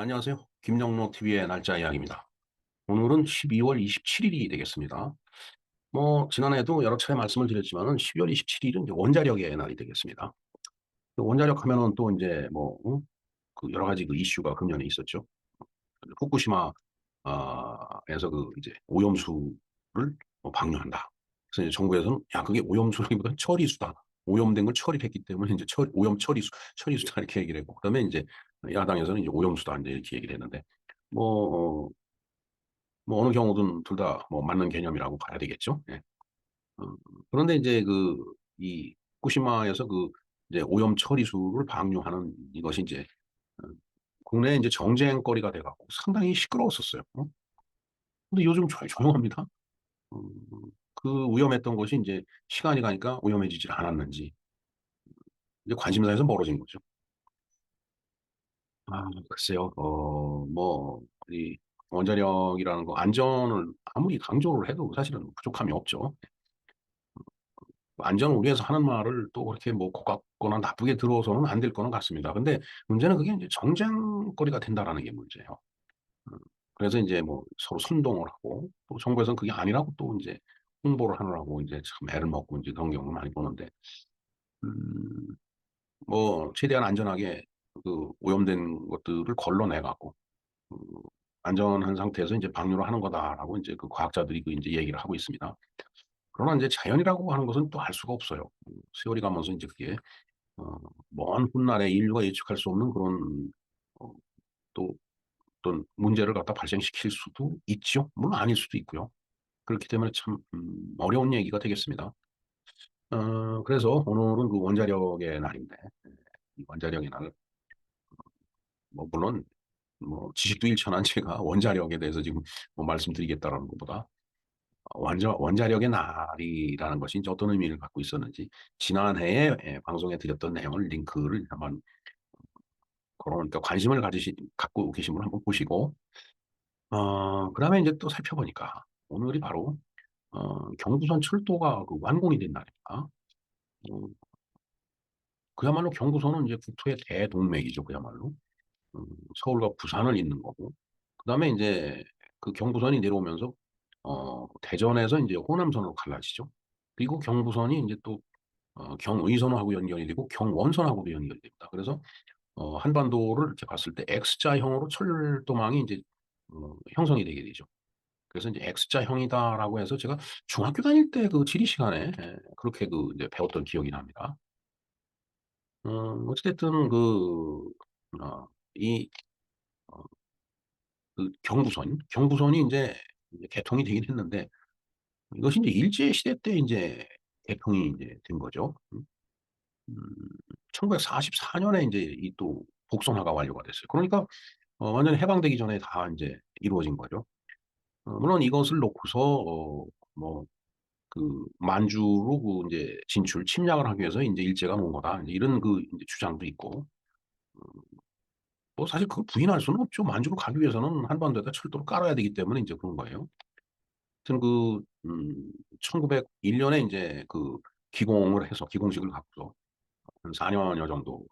안녕하세요. 김영로 TV의 날짜 이야기입니다. 오늘은 12월 27일이 되겠습니다. 지난해에도 여러 차례 말씀을 드렸지만은 12월 27일은 원자력의 날이 되겠습니다. 원자력 하면은 또 이제 그 여러 가지 그 이슈가 금년에 있었죠. 후쿠시마 에서 그 이제 오염수를 방류한다. 그래서 이제 정부에서는 야 그게 오염수라기보다 처리수다. 오염된 걸 처리를 했기 때문에 이제 오염 처리수다 이렇게 얘기를 했고 그다음에 이제 야당에서는 이제 오염수다 이제 이렇게 얘기를 했는데 뭐 어느 경우든 둘 다 맞는 개념이라고 봐야 되겠죠. 예. 어 그런데 이제 이 후쿠시마에서 이제 오염 처리수를 방류하는 이것이 이제 어 국내에 이제 정쟁거리가 돼 갖고 상당히 시끄러웠었어요. 근데 요즘 조용합니다. 음 그 위험했던 것이 인제 시간이 가니까 위험해지질 않았는지 이제 관심사에서 멀어진 거죠. 글쎄요. 이 원자력이라는 거 안전을 아무리 강조를 해도 사실은 부족함이 없죠. 안전을 위해서 하는 말을 또 그렇게 고깝거나 나쁘게 들어서는 안 될 거는 같습니다. 근데 문제는 그게 인제 정쟁거리가 된다라는 게 문제예요. 음 그래서 인제 서로 선동을 하고 또 정부에서는 그게 아니라고 또 인제 홍보를 하느라고 인제 참 애를 먹고 인제 그런 경우를 많이 보는데 음 최대한 안전하게 오염된 것들을 걸러내 갖고 그 "안전한 상태에서 인제 방류를 하는 거다."라고 인제 그 과학자들이 인제 얘기를 하고 있습니다. 그러나 인제 자연이라고 하는 것은 또 알 수가 없어요. 세월이 가면서 인제 그게 어 먼 훗날에 인류가 예측할 수 없는 그런 어 또 어떤 문제를 갖다 발생시킬 수도 있죠. 물론 아닐 수도 있고요. 그렇기 때문에 참 어려운 얘기가 되겠습니다. 그래서 오늘은 그 원자력의 날인데 이 원자력의 날 물론 지식도 일천한 제가 원자력에 대해서 지금 말씀드리겠다라는 것보다 원자력의 날이라는 것이 인제 어떤 의미를 갖고 있었는지 지난해에 방송에 드렸던 내용을 링크를 한번 걸어 놓으니까 관심을 갖고 계신 분은 한번 보시고 그다음에 인제 또 살펴보니까 오늘이 바로 경부선 철도가 완공이 된 날입니다. 어 그야말로 경부선은 이제 국토의 대동맥이죠 그야말로. 서울과 부산을 잇는 거고 그다음에 인제 그 경부선이 내려오면서 대전에서 인제 호남선으로 갈라지죠. 그리고 경부선이 인제 또 경의선하고 연결이 되고 경원선하고도 연결이 됩니다. 그래서 한반도를 이렇게 봤을 때 X자형으로 철도망이 인제 형성이 되게 되죠. 그래서 인제 "X자형이다."라고 해서 제가 중학교 다닐 때 그 지리 시간에 그렇게 이제 배웠던 기억이 납니다. 어찌 됐든 어 이 어 경부선이 인제 개통이 되긴 했는데 이것이 인제 일제 시대 때 인제 개통이 인제 된 거죠. 음 1944 년에 인제 이 또 복선화가 완료가 됐어요. 그러니까 완전히 해방되기 전에 다 인제 이루어진 거죠. 물론 이것을 놓고서 뭐 만주로 인제 침략을 하기 위해서 인제 일제가 놓은 거다. 인제 이런 인제 주장도 있고 사실 그걸 부인할 수는 없죠. 만주로 가기 위해서는 한반도에다 철도를 깔아야 되기 때문에 인제 그런 거예요. 하여튼 1901 년에 인제 기공을 해서 기공식을 갖고서 한 4 년여 정도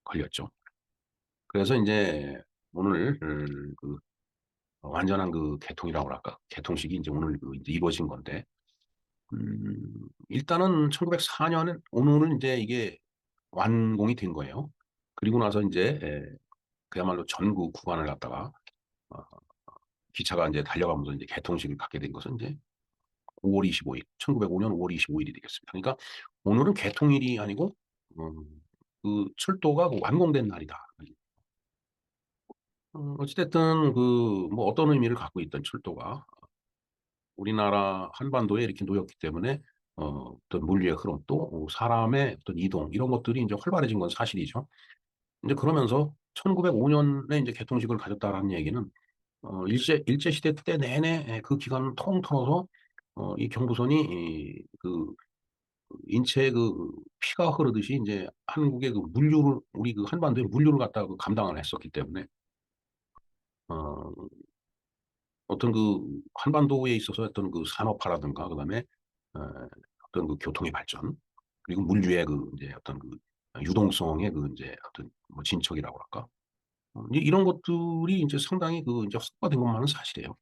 걸렸죠. 그래서 인제 오늘 완전한 개통이라고 그럴까? 개통식이 인제 오늘 인제 이루어진 건데 일단은 1904 년에 오늘은 인제 이게 완공이 된 거예요. 그리고 나서 인제 그야말로 전국 구간을 갖다가 어 기차가 인제 달려가면서 인제 개통식을 갖게 된 것은 인제 5월 25일 1905년 5월 25 일이 되겠습니다. 그러니까 오늘은 개통일이 아니고 철도가 완공된 날이다. 어찌 됐든 어떤 의미를 갖고 있던 철도가 우리나라 한반도에 이렇게 놓였기 때문에 어떤 물류의 흐름 또 사람의 어떤 이동 이런 것들이 인제 활발해진 건 사실이죠. 인제 그러면서 1905 년에 인제 개통식을 가졌다라는 얘기는 일제 시대 때 내내 그 기간을 통 털어서 이 경부선이 인체에 피가 흐르듯이 인제 한국의 물류를 우리 한반도의 물류를 갖다가 감당을 했었기 때문에 어 어떤 한반도에 있어서 어떤 산업화라든가 그다음에 어 어떤 교통의 발전 그리고 물류의 인제 어떤 유동성의 인제 어떤 진척이라고 할까? 이런 것들이 이제 상당히 그 이제 확보된 것만은 사실이에요.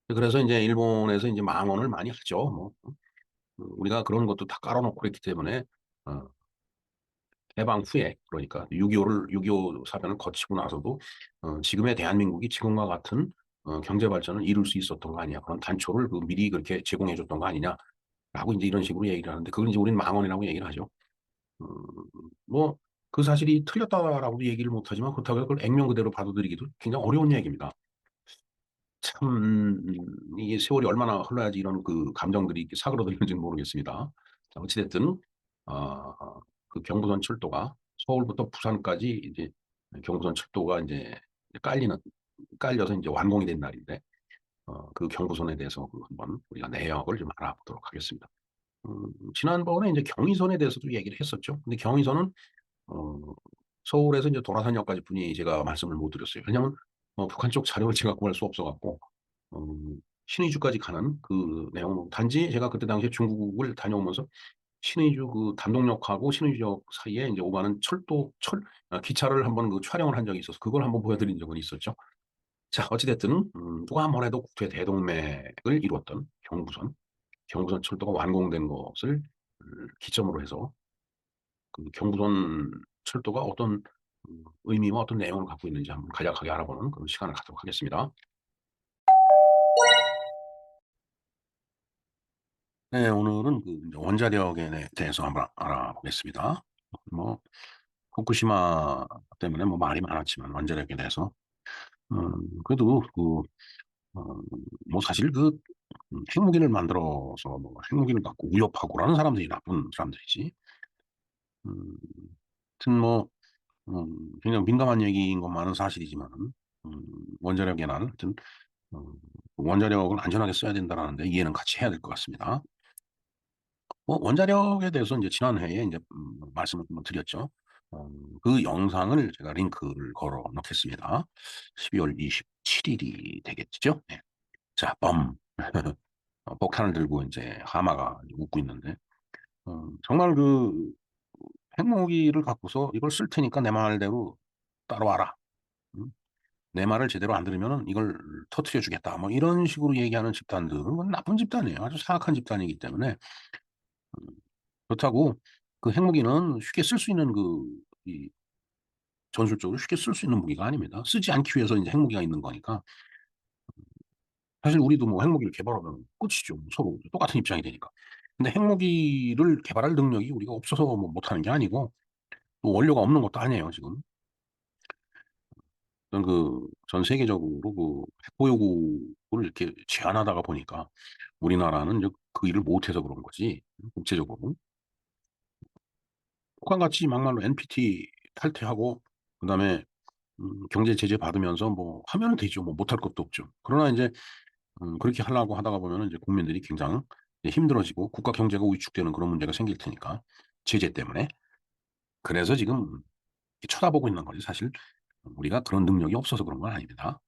그래서 이제 일본에서 이제 망언을 많이 하죠. 뭐 우리가 그런 것도 다 깔아놓고 그랬기 때문에 어, 해방 후에 그러니까 6.25 사변을 거치고 나서도 지금의 대한민국이 지금과 같은 경제 발전을 이룰 수 있었던 거 아니냐. 그런 단초를 그 미리 그렇게 제공해 줬던 거 아니냐라고 이제 이런 식으로 얘기를 하는데 그걸 이제 우리는 망언이라고 얘기를 하죠. 음, 뭐 그 사실이 틀렸다라고도 얘기를 못하지만 그렇다고 해서 그걸 액면 그대로 받아들이기도 굉장히 어려운 얘기입니다. 참, 이 세월이 얼마나 흘러야지 이런 그 감정들이 이렇게 사그러들는지는 모르겠습니다. 자, 어찌됐든, 어, 그 경부선 철도가 서울부터 부산까지 이제 경부선 철도가 이제 깔려서 이제 완공이 된 날인데, 그 경부선에 대해서 그 한번 우리가 내역을 좀 알아보도록 하겠습니다. 지난번에 이제 경의선에 대해서도 얘기를 했었죠. 근데 경의선은 어, 서울에서 이제 도라산역까지 분이 제가 말씀을 못 드렸어요. 왜냐하면 북한 쪽 자료를 제가 구할 수 없어갖고 어, 신의주까지 가는 그 내용 단지 제가 그때 당시에 중국을 다녀오면서 신의주 그 단동역하고 신의주역 사이에 이제 오가는 기차를 한번 그 촬영을 한 적이 있어서 그걸 한번 보여드린 적은 있었죠. 자, 어찌됐든 누가 한 번 해도 국토의 대동맥을 이루었던 경부선 철도가 완공된 것을 기점으로 해서 그 경부선 철도가 어떤 의미와 어떤 내용을 갖고 있는지 한번 간략하게 알아보는 그런 시간을 갖도록 하겠습니다. 네, 오늘은 그 이제 원자력에 대해서 한번 알아보겠습니다. 뭐 후쿠시마 때문에 뭐 말이 많았지만 원자력에 대해서 그래도 어, 뭐 사실 핵무기를 만들어서 뭐 핵무기를 갖고 위협하고라는 사람들이 나쁜 사람들이지. 음, 하여튼 뭐 굉장히 민감한 얘기인 것만은 사실이지만은 음, 원자력의 날 하여튼 어, 원자력을 안전하게 써야 된다라는데 이해는 같이 해야 될 것 같습니다. 원자력에 대해서 이제 지난 회에 이제 말씀을 한번 드렸죠. 어, 그 영상을 제가 링크를 걸어 놓겠습니다. 12월 27일이 되겠죠? 네. 자, 범. 폭탄을 들고 이제 하마가 웃고 있는데, 정말 그 핵무기를 갖고서 이걸 쓸 테니까 내 말대로 따라와라. 음, 내 말을 제대로 안 들으면은 이걸 터트려 주겠다. 뭐 이런 식으로 얘기하는 집단들은 그건 나쁜 집단이에요. 아주 사악한 집단이기 때문에 그렇다고 그 핵무기는 쉽게 쓸 수 있는 이 전술적으로 쉽게 쓸 수 있는 무기가 아닙니다. 쓰지 않기 위해서 이제 핵무기가 있는 거니까. 사실 우리도 뭐 핵무기를 개발하면 끝이죠. 서로 똑같은 입장이 되니까. 근데 핵무기를 개발할 능력이 우리가 없어서 뭐 못하는 게 아니고 또 원료가 없는 것도 아니에요, 지금. 저는 전 세계적으로 핵보유국을 이렇게 제한하다가 보니까 우리나라는 이제 그 일을 못해서 그런 거지. 국제적으로. 북한같이 막말로 NPT 탈퇴하고 그다음에 경제 제재 받으면서 뭐 하면 되죠. 뭐 못할 것도 없죠. 그러나 이제 그렇게 하려고 하다가 보면 이제 국민들이 굉장히 힘들어지고 국가 경제가 위축되는 그런 문제가 생길 테니까 제재 때문에 그래서 지금 쳐다보고 있는 거지 사실 우리가 그런 능력이 없어서 그런 건 아닙니다.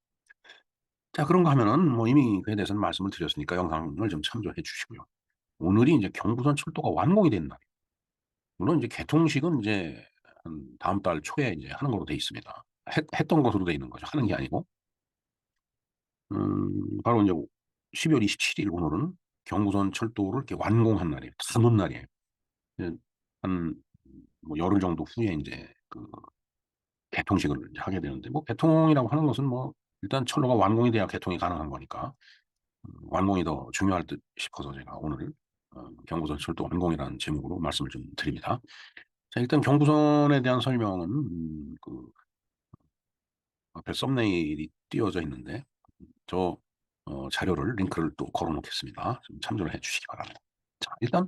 자 그런가 하면은 뭐 이미 그에 대해서는 말씀을 드렸으니까 영상을 좀 참조해 주시고요. 오늘이 이제 경부선 철도가 완공이 된 날. 물론 이제 개통식은 이제 한 다음 달 초에 이제 하는 걸로 돼 있습니다. 했던 것으로 돼 있는 거죠. 하는 게 아니고. 바로 이제 12월 27일 오늘은 경부선 철도를 이렇게 완공한 날이에요. 다 놓은 날이에요. 이제 한 뭐 열흘 정도 후에 이제 개통식을 이제 하게 되는데 뭐 개통이라고 하는 것은 뭐 일단 철로가 완공이 돼야 개통이 가능한 거니까 완공이 더 중요할 듯 싶어서 제가 오늘 경부선 철도 완공이라는 제목으로 말씀을 좀 드립니다. 자, 일단 경부선에 대한 설명은 앞에 썸네일이 띄워져 있는데 저 자료를 링크를 또 걸어 놓겠습니다. 좀 참조를 해 주시기 바랍니다. 자, 일단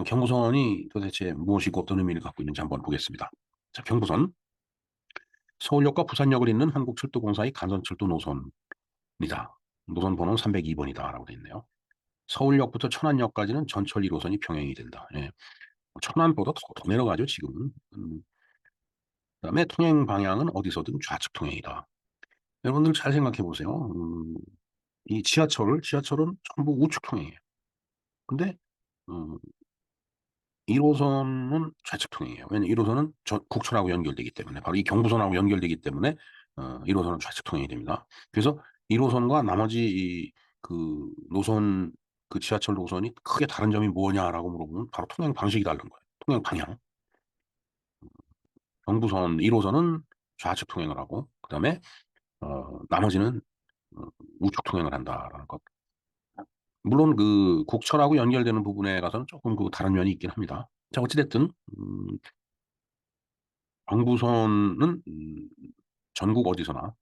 경부선이 도대체 무엇이고 어떤 의미를 갖고 있는지 한번 보겠습니다. 자, 경부선 서울역과 부산역을 잇는 한국철도공사의 간선철도 노선이다. 노선 번호는 302번이다라고 되어 있네요. 서울역부터 천안역까지는 전철 1호선이 병행이 된다. 예. 천안보다 더 내려가죠, 지금은. 그다음에 통행 방향은 어디서든 좌측 통행이다. 여러분들 잘 생각해 보세요. 이 지하철은 전부 우측 통행이에요. 근데 음, 1호선은 좌측 통행이에요. 왜냐면 1호선은 국천하고 연결되기 때문에 바로 이 경부선하고 연결되기 때문에 1호선은 좌측 통행이 됩니다. 그래서 1호선과 나머지 그 노선, 그 지하철 노선이 크게 다른 점이 뭐냐라고 물어보면 바로 통행 방식이 다른 거예요. 통행 방향. 경부선 1호선은 좌측 통행을 하고, 그다음에 나머지는 어, 우측 통행을 한다라는 것. 물론 그 국철하고 연결되는 부분에 가서는 조금 그 다른 면이 있긴 합니다. 자, 어찌됐든 경부선은 전국 어디서나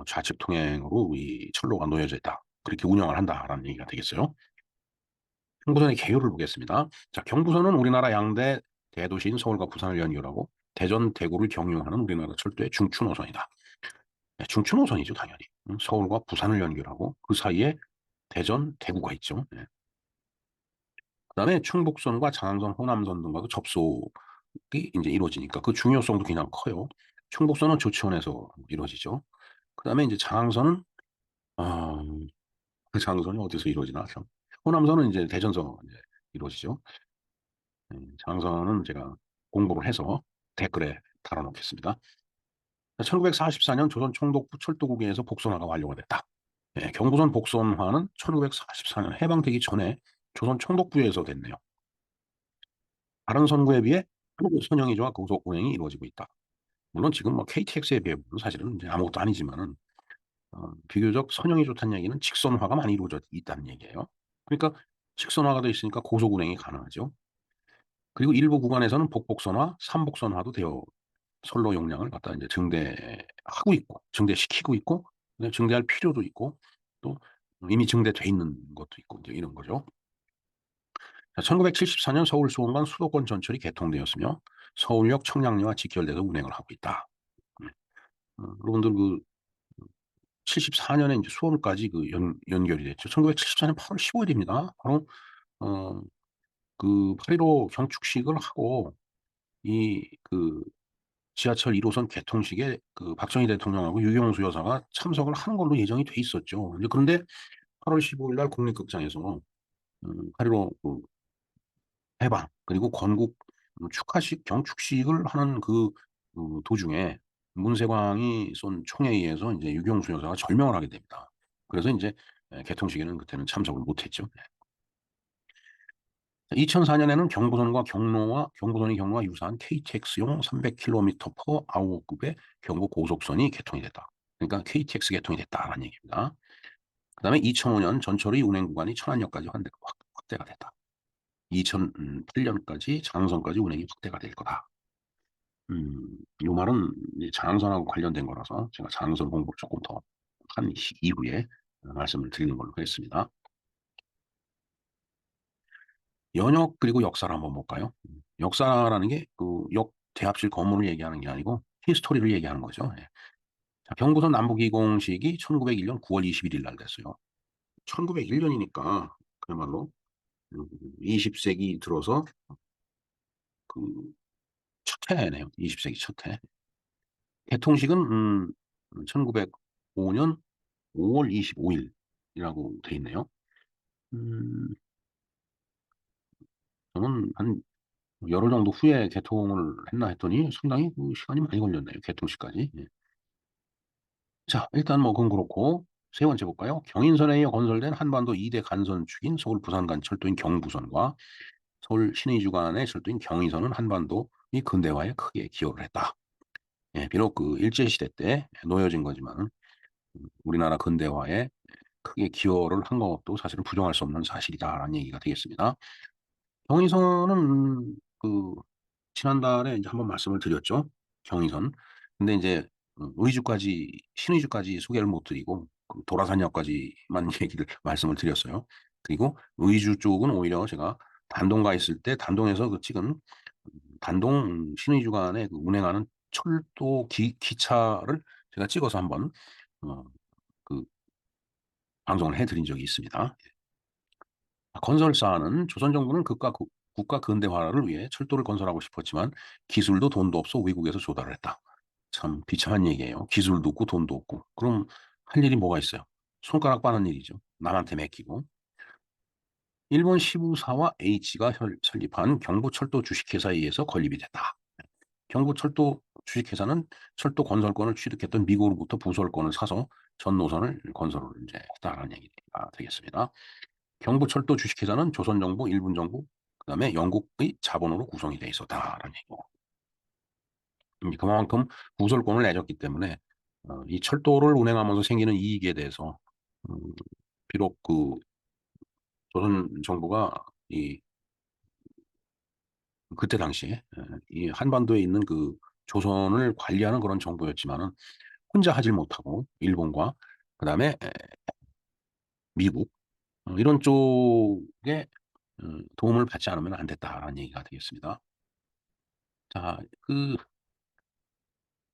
좌측 통행으로 이 철로가 놓여져 있다. 그렇게 운영을 한다라는 얘기가 되겠어요. 경부선의 개요를 보겠습니다. 자, 경부선은 우리나라 양대 대도시인 서울과 부산을 연결하고 대전, 대구를 경유하는 우리나라 철도의 중추 노선이다. 네, 중추 노선이죠, 당연히. 서울과 부산을 연결하고 그 사이에 대전, 대구가 있죠. 네. 그다음에 충북선과 장항선, 호남선 등과도 접속이 이제 이루어지니까 그 중요성도 그냥 커요. 충북선은 조치원에서 이루어지죠. 그다음에 이제 장항선은 아, 그 장항선이 어디서 이루어지나 참. 호남선은 이제 대전서 이제 이루어지죠. 장항선은 제가 공부를 해서 댓글에 달아놓겠습니다. 1944년 조선 총독부 철도국에서 복선화가 완료가 됐다. 경부선 복선화는 1944년 해방되기 전에 조선 총독부에서 됐네요. 다른 선구에 비해 선형이조와 고속 운행이 이루어지고 있다. 물론 지금 뭐 KTX에 비하면 사실은 이제 아무것도 아니지만은 비교적 선형이 좋다는 얘기는 직선화가 많이 이루어져 있다는 얘기예요. 그러니까 직선화가 돼 있으니까 고속 운행이 가능하죠. 그리고 일부 구간에서는 복복선화, 삼복선화도 되어 선로 용량을 갖다 이제 증대하고 있고, 증대시키고 있고, 증대할 필요도 있고, 또 이미 증대돼 있는 것도 있고, 이제 이런 거죠. 1974년 서울 수원간 수도권 전철이 개통되었으며 서울역 청량리와 직결돼서 운행을 하고 있다. 여러분들 그 74년에 이제 수원까지 그 연결이 됐죠. 1974년 8월 15일입니다. 바로 그 8.15 경축식을 하고 이 그 지하철 1호선 개통식에 그 박정희 대통령하고 유경수 여사가 참석을 하는 걸로 예정이 돼 있었죠. 이제 그런데 8월 15일 날 국립극장에서 8.15 그 해방 그리고 건국 축하식 경축식을 하는 도중에 문세광이 쏜 총에 의해서 이제 유경수 여사가 절명을 하게 됩니다. 그래서 이제 개통식에는 그때는 참석을 못했죠. 2004년에는 경부선이 경로와 유사한 KTX용 300km per hour급의 경부 고속선이 개통이 됐다. 그러니까 KTX 개통이 됐다라는 얘기입니다. 그다음에 2005년 전철의 운행 구간이 천안역까지 확대가 됐다. 2008년까지 장항선까지 운행이 확대가 될 거다. 이 말은 장항선하고 관련된 거라서 제가 장항선 공부를 조금 더 한 이후에 말씀을 드리는 걸로 하겠습니다. 연역 그리고 역사를 한번 볼까요? 역사라는 게 그 역 대합실 건물을 얘기하는 게 아니고 히스토리를 얘기하는 거죠. 예. 자, 경부선 남북이공식이 1901년 9월 21일 날 됐어요. 1901년이니까 그야말로 20세기 들어서 그 첫 해네요. 20세기 첫 해. 개통식은 1905년 5월 25일이라고 돼 있네요. 음, 저는 한 열흘 정도 후에 개통을 했나 했더니 상당히 그 시간이 많이 걸렸네요. 개통식까지. 예. 자, 일단 뭐 그건 그렇고 세 번째 볼까요? 경인선에 이어 건설된 한반도 2대 간선축인 서울 부산 간 철도인 경부선과 서울 신의주 간의 철도인 경의선은 한반도의 근대화에 크게 기여를 했다. 예, 비록 그 일제시대 때 놓여진 거지만 우리나라 근대화에 크게 기여를 한 것도 사실은 부정할 수 없는 사실이다라는 얘기가 되겠습니다. 경의선은 그 지난달에 이제 한번 말씀을 드렸죠. 경의선. 근데 이제 신의주까지 소개를 못 드리고 그 도라산역까지만 얘기를 말씀을 드렸어요. 그리고 의주 쪽은 오히려 제가 단동가 있을 때 단동에서 그 찍은 단동 신의주 간에 그 운행하는 철도 기차를 제가 찍어서 한번 어, 그 방송을 해드린 적이 있습니다. 건설사는 조선 정부는 국가 근대화를 위해 철도를 건설하고 싶었지만 기술도 돈도 없어 외국에서 조달을 했다. 참 비참한 얘기예요. 기술도 없고 돈도 없고. 그럼 할 일이 뭐가 있어요? 손가락 빠는 일이죠. 남한테 맡기고. 일본 시부사와 H가 설립한 경부철도 주식회사에 의해서 건립이 됐다. 경부철도 주식회사는 철도 건설권을 취득했던 미국으로부터 부설권을 사서 전 노선을 건설을 이제 했다라는 얘기가 되겠습니다. 경부철도 주식회사는 조선정부, 일본정부, 그다음에 영국의 자본으로 구성이 돼 있었다라는 얘기고, 그만큼 부설권을 내줬기 때문에 이 철도를 운행하면서 생기는 이익에 대해서 음, 비록 그 조선 정부가 이 그때 당시에 이 한반도에 있는 그 조선을 관리하는 그런 정부였지만은 혼자 하질 못하고 일본과 그다음에 미국 이런 쪽에 도움을 받지 않으면 안 됐다라는 얘기가 되겠습니다. 자, 그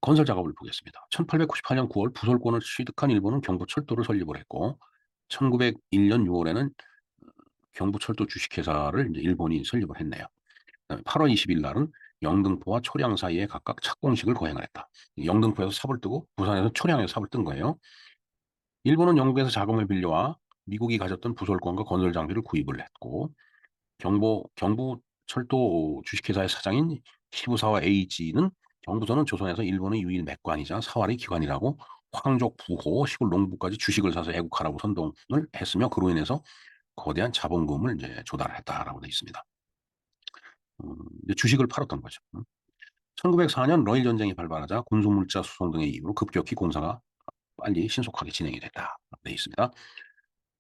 건설 작업을 보겠습니다. 1898년 9월 부설권을 취득한 일본은 경부철도를 설립을 했고 1901년 6월에는 경부철도 주식회사를 이제 일본이 설립을 했네요. 그다음에 8월 20일 날은 영등포와 초량 사이에 각각 착공식을 거행을 했다. 영등포에서 삽을 뜨고 부산에서 초량에서 삽을 뜬 거예요. 일본은 영국에서 자금을 빌려와 미국이 가졌던 부설권과 건설 장비를 구입을 했고 경부 철도 주식회사의 사장인 시부사와 에이지는 경부선은 조선에서 일본의 유일 맥관이자 사활의 기관이라고 황족 부호 시골 농부까지 주식을 사서 애국하라고 선동을 했으며 그로 인해서 거대한 자본금을 이제 조달했다라고 되어 있습니다. 주식을 팔았던 거죠. 1904년 러일 전쟁이 발발하자 군수물자 수송 등의 이유로 급격히 공사가 빨리 신속하게 진행이 됐다 되어 있습니다.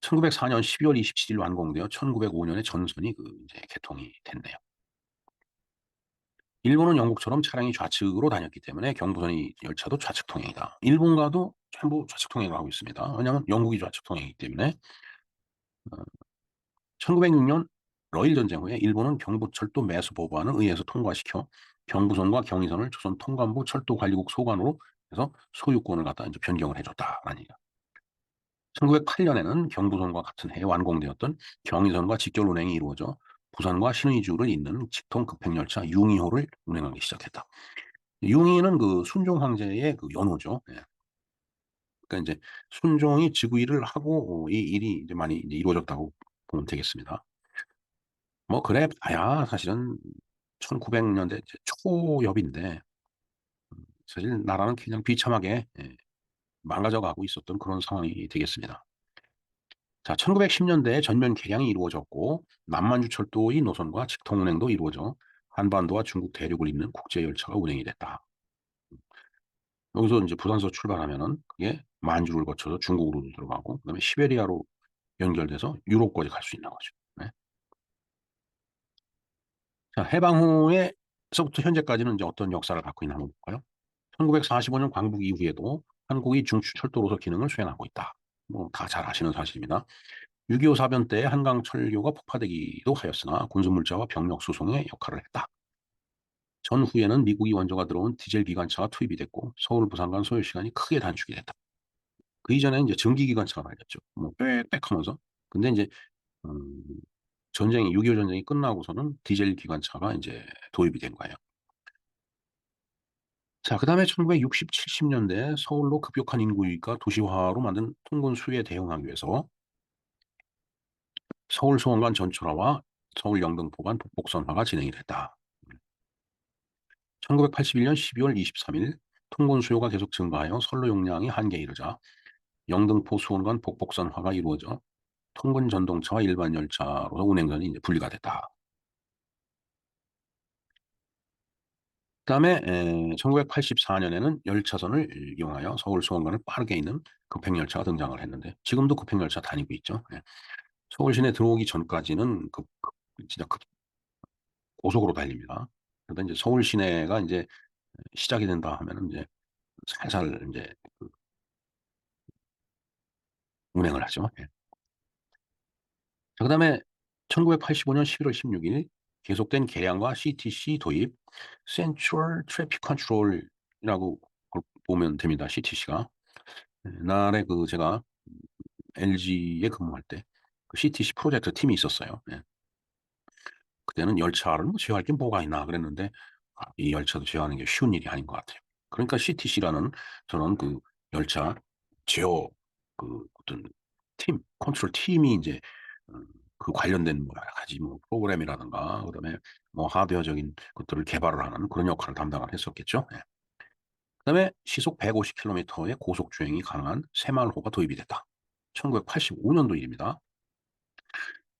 1904년 12월 27일 완공되어 1905년에 전선이 이제 개통이 됐네요. 일본은 영국처럼 차량이 좌측으로 다녔기 때문에 경부선이 열차도 좌측 통행이다. 일본과도 전부 좌측 통행을 하고 있습니다. 왜냐하면 영국이 좌측 통행이기 때문에 1906년 러일 전쟁 후에 일본은 경부철도 매수 법안을 의회에서 통과시켜 경부선과 경의선을 조선 통관부 철도관리국 소관으로 해서 소유권을 갖다 이제 변경을 해줬다라는 얘기가. 1908년에는 경부선과 같은 해에 완공되었던 경의선과 직결 운행이 이루어져 부산과 신의주를 잇는 직통 급행열차 융의호를 운행하기 시작했다. 융의는 그 순종 황제의 그 연호죠. 예. 그러니까 이제 순종이 즉위를 하고 이 일이 이제 많이 이제 이루어졌다고 보면 되겠습니다. 뭐 그래 봐야 사실은 1900년대 초엽인데 사실 나라는 그냥 비참하게 망가져 가고 있었던 그런 상황이 되겠습니다. 자, 1910년대에 전면 개량이 이루어졌고 남만주 철도의 노선과 직통 운행도 이루어져 한반도와 중국 대륙을 잇는 국제 열차가 운행이 됐다. 여기서 이제 부산서 출발하면은 그게 만주를 거쳐서 중국으로도 들어가고 그다음에 시베리아로 연결돼서 유럽까지 갈 수 있는 거죠. 네. 자, 해방 후에서부터 현재까지는 이제 어떤 역사를 갖고 있나 한번 볼까요? 1945년 광복 이후에도 한국이 중추 철도로서 기능을 수행하고 있다. 뭐 다 잘 아시는 사실입니다. 6.25 사변 때 한강 철교가 폭파되기도 하였으나 군수물자와 병력 수송의 역할을 했다. 전후에는 미국이 원조가 들어온 디젤 기관차가 투입이 됐고 서울 부산 간 소요 시간이 크게 단축이 됐다. 그 이전에 이제 전기 기관차가 달렸죠. 뭐 빽빽 하면서. 근데 이제 음, 전쟁이 6.25 전쟁이 끝나고서는 디젤 기관차가 이제 도입이 된 거예요. 자, 그다음에 1960, 70년대 서울로 급격한 인구 유입과 도시화로 만든 통근 수요에 대응하기 위해서 서울 수원간 전철화와 서울 영등포 간 북복선화가 진행이 됐다. 1981년 12월 23일 통근 수요가 계속 증가하여 선로 용량이 한계에 이르자 영등포 수원 간 북복선화가 이루어져 통근 전동차와 일반 열차로서 운행선이 이제 분리가 됐다. 그다음에 1984년에는 열차선을 이용하여 서울 수원간을 빠르게 잇는 급행열차가 등장을 했는데 지금도 급행열차 다니고 있죠. 예. 서울 시내 들어오기 전까지는 진짜 고속으로 달립니다. 그러다 이제 서울 시내가 이제 시작이 된다 하면은 이제 살살 이제 운행을 하죠. 예. 자, 그다음에 1985년 11월 16일 계속된 개량과 CTC 도입, Central Traffic Control이라고 보면 됩니다. CTC가. 옛날에 제가 LG에 근무할 때 CTC 프로젝트 팀이 있었어요. 예. 그때는 열차를 뭐 제어할 게 뭐가 있나 그랬는데 이 열차도 제어하는 게 쉬운 일이 아닌 것 같아요. 그러니까 CTC라는 저는 열차 제어 어떤 컨트롤 팀이 이제 그 그 관련된 뭐 여러 가지 뭐 프로그램이라든가 그다음에 뭐 하드웨어적인 것들을 개발을 하는 그런 역할을 담당을 했었겠죠. 예. 그다음에 시속 150km의 고속 주행이 가능한 새마을호가 도입이 됐다. 1985년도 일입니다.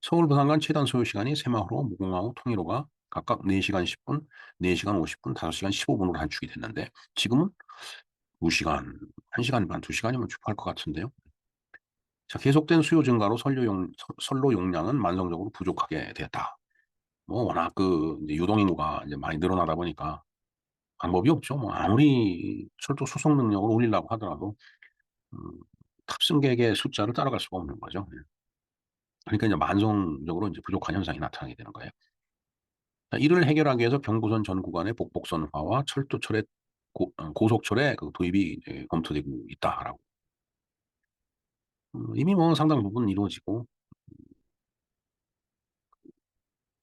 서울 부산 간 최단 소요 시간이 새마을호, 무궁화호, 통일호가 각각 4시간 10분, 4시간 50분, 5시간 15분으로 단축이 됐는데 지금은 2시간, 1시간 반, 2시간이면 축구할 것 같은데요. 자, 계속된 수요 증가로 선로 용량은 만성적으로 부족하게 되었다. 뭐 워낙 그 이제 유동인구가 이제 많이 늘어나다 보니까 방법이 없죠. 뭐 아무리 철도 수송 능력을 올리려고 하더라도 음, 탑승객의 숫자를 따라갈 수가 없는 거죠. 예. 그러니까 이제 만성적으로 이제 부족한 현상이 나타나게 되는 거예요. 자, 이를 해결하기 위해서 경부선 전 구간의 복복선화와 철도철의 고속철의 그 도입이 이제 검토되고 있다라고. 이미 뭐 상당 부분 이루어지고,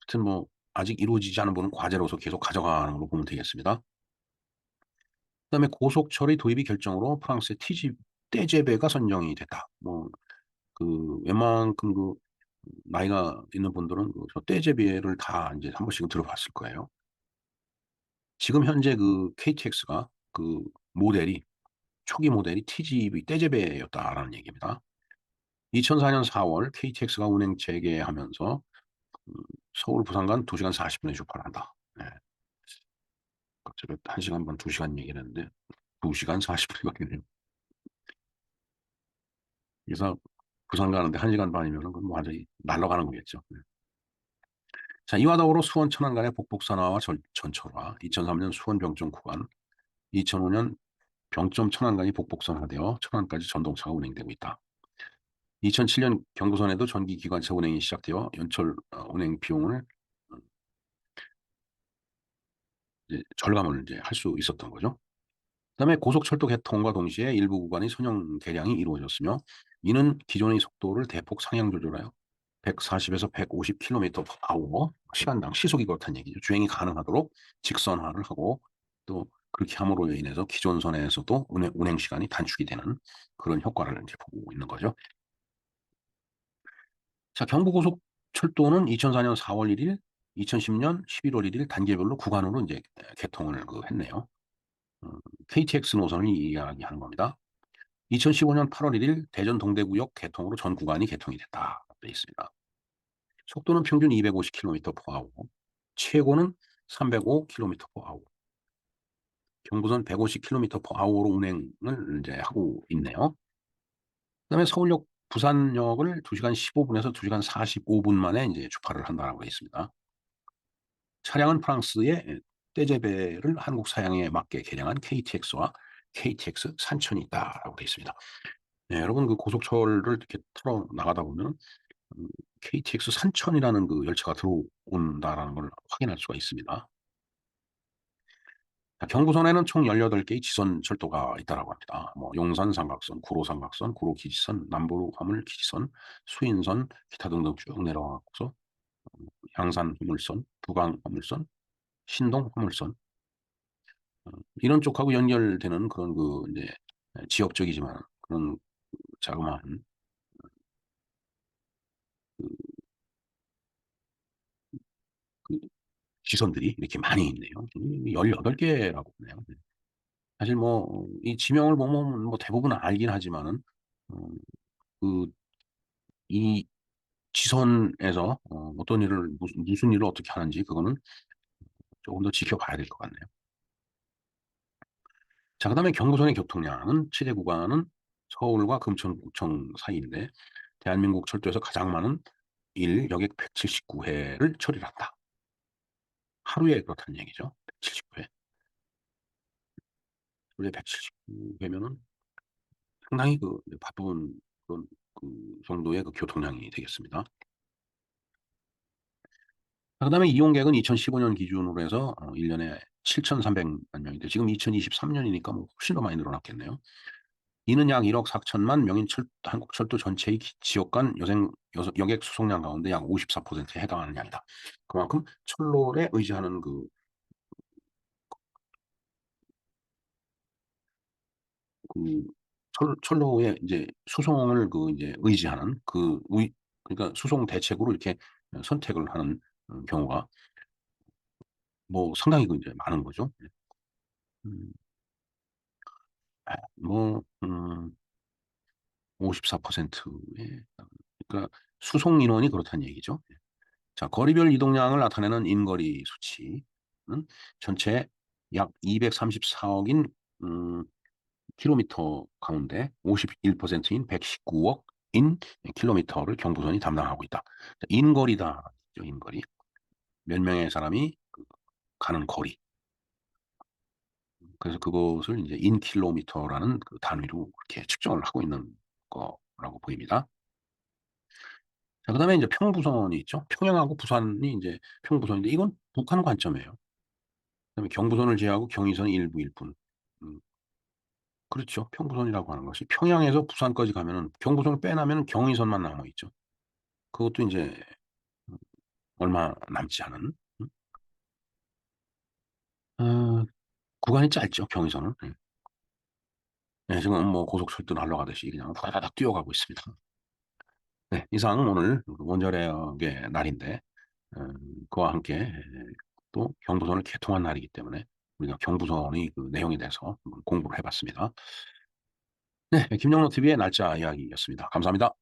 하여튼 뭐 아직 이루어지지 않은 부분은 과제로서 계속 가져가는 걸로 보면 되겠습니다. 그다음에 고속철의 도입이 결정으로 프랑스의 떼제베가 선정이 됐다. 뭐 그 웬만큼 그 나이가 있는 분들은 그저 떼제베를 다 이제 한 번씩은 들어봤을 거예요. 지금 현재 그 KTX가 그 모델이 초기 모델이 TGV 떼제베였다라는 얘기입니다. 2004년 4월 KTX가 운행 재개하면서 음, 서울 부산 간 2시간 40분에 출발을 한다. 네. 갑자기 1시간 반, 2시간 얘기를 했는데 2시간 40분이 걸리네요. 그래서 부산 가는데 1시간 반이면은 그건 뭐 완전히 날아가는 거겠죠. 네. 자, 이와 더불어 수원 천안 간의 복복선화와 전철화, 2003년 수원 병점 구간, 2005년 병점 천안 간이 복복선화되어 천안까지 전동차가 운행되고 있다. 2007년 경부선에도 전기 기관차 운행이 시작되어 연철 운행 비용을 이제 절감을 이제 할 수 있었던 거죠. 그다음에 고속철도 개통과 동시에 일부 구간의 선형 개량이 이루어졌으며 이는 기존의 속도를 대폭 상향 조절하여 140에서 150km/h 시간당 시속이 그렇다는 얘기죠. 주행이 가능하도록 직선화를 하고 또 그렇게 함으로 인해서 기존 선에서도 운행 시간이 단축이 되는 그런 효과를 이제 보고 있는 거죠. 자, 경부고속철도는 2004년 4월 1일, 2010년 11월 1일 단계별로 구간으로 이제 개통을 했네요. KTX 노선을 이야기하는 겁니다. 2015년 8월 1일 대전 동대구역 개통으로 전 구간이 개통이 됐다. 되어 있습니다. 속도는 평균 250km/h, 최고는 305km/h. 경부선 150km/h로 운행을 이제 하고 있네요. 그다음에 서울역, 부산역을 2시간 15분에서 2시간 45분 만에 이제 출발을 한다고 되어 있습니다. 차량은 프랑스의 떼제베를 한국 사양에 맞게 개량한 KTX와 KTX 산천이 있다라고 되어 있습니다. 네, 여러분 그 고속철을 이렇게 털어 나가다 보면 음, KTX 산천이라는 그 열차가 들어온다라는 걸 확인할 수가 있습니다. 자, 경부선에는 총 18개의 지선 철도가 있다라고 합니다. 뭐 용산 삼각선, 구로 삼각선, 구로 기지선, 남부 화물 기지선, 수인선, 기타 등등 쭉 내려가고서 양산 화물선, 부강 화물선, 신동 화물선 이런 쪽하고 연결되는 그런 그 이제 지역적이지만 그런 자그마한 그 지선들이 이렇게 많이 있네요. 18개라고 보네요. 사실 뭐 이 지명을 보면 뭐 대부분 알긴 하지만은 어, 그 이 지선에서 어떤 일을 무슨 일을 어떻게 하는지 그거는 조금 더 지켜봐야 될 것 같네요. 자, 그다음에 경부선의 교통량은 최대 구간은 서울과 금천구청 사이인데 대한민국 철도에서 가장 많은 여객 179회를 처리를 한다. 하루에 그렇다는 얘기죠. 179회. 하루에 179회면은 상당히 그 바쁜 그런 그 정도의 그 교통량이 되겠습니다. 그다음에 이용객은 2015년 기준으로 해서 1년에 7,300만 명인데 지금 2023년이니까 뭐 훨씬 더 많이 늘어났겠네요. 이는 약 1억 4천만 명인 한국 철도 전체의 지역 간 여객 수송량 가운데 약 54%에 해당하는 양이다. 그만큼 철로에 의지하는 그 철로의 이제 수송을 그 이제 의지하는 그 그러니까 수송 대책으로 이렇게 선택을 하는 경우가 뭐 상당히 그 이제 많은 거죠. 음, 뭐, 54%의, 그러니까 수송 인원이 그렇다는 얘기죠. 자, 거리별 이동량을 나타내는 인거리 수치는 전체 약 234억인 음, 킬로미터 가운데 51%인 119억인 킬로미터를 경부선이 담당하고 있다. 자, 인거리다. 인거리. 몇 명의 사람이 가는 거리. 그래서 그것을 이제 인킬로미터라는 그 단위로 그렇게 측정을 하고 있는 거라고 보입니다. 자, 그다음에 이제 평부선이 있죠. 평양하고 부산이 이제 평부선인데 이건 북한 관점이에요. 그다음에 경부선을 제외하고 경의선 일부일 뿐. 음, 그렇죠. 평부선이라고 하는 것이 평양에서 부산까지 가면은 경부선을 빼놓으면 경의선만 남아 있죠. 그것도 이제 얼마 남지 않은 어, 구간이 짧죠. 경의선은. 네, 지금 뭐 고속철도 날아가듯이 그냥 다다닥 뛰어가고 있습니다. 네, 이상 오늘 원자력의 날인데 그와 함께 또 경부선을 개통한 날이기 때문에 우리가 경부선의 그 내용에 대해서 한번 공부를 해봤습니다. 네, 김영로 TV의 날짜 이야기였습니다. 감사합니다.